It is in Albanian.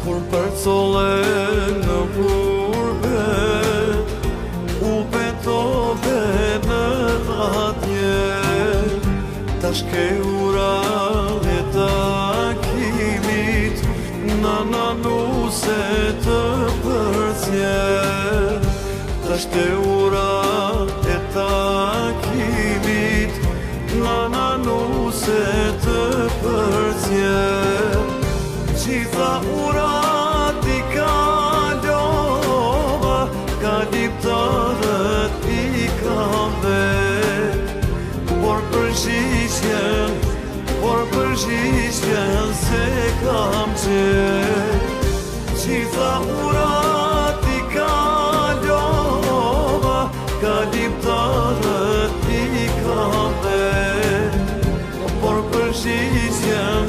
Kur përcole në burbe, u betove në atje, tash ke ura e takimit, nana nuse të përcje, tash ke ura e takimit, nana nuse të përcje. Gjitha urat i kalova, ka liptarët i kam vet, por përgjigjen se kam qet. Gjitha urat i kalova, ka liptarët i kam vet, por përgjigjen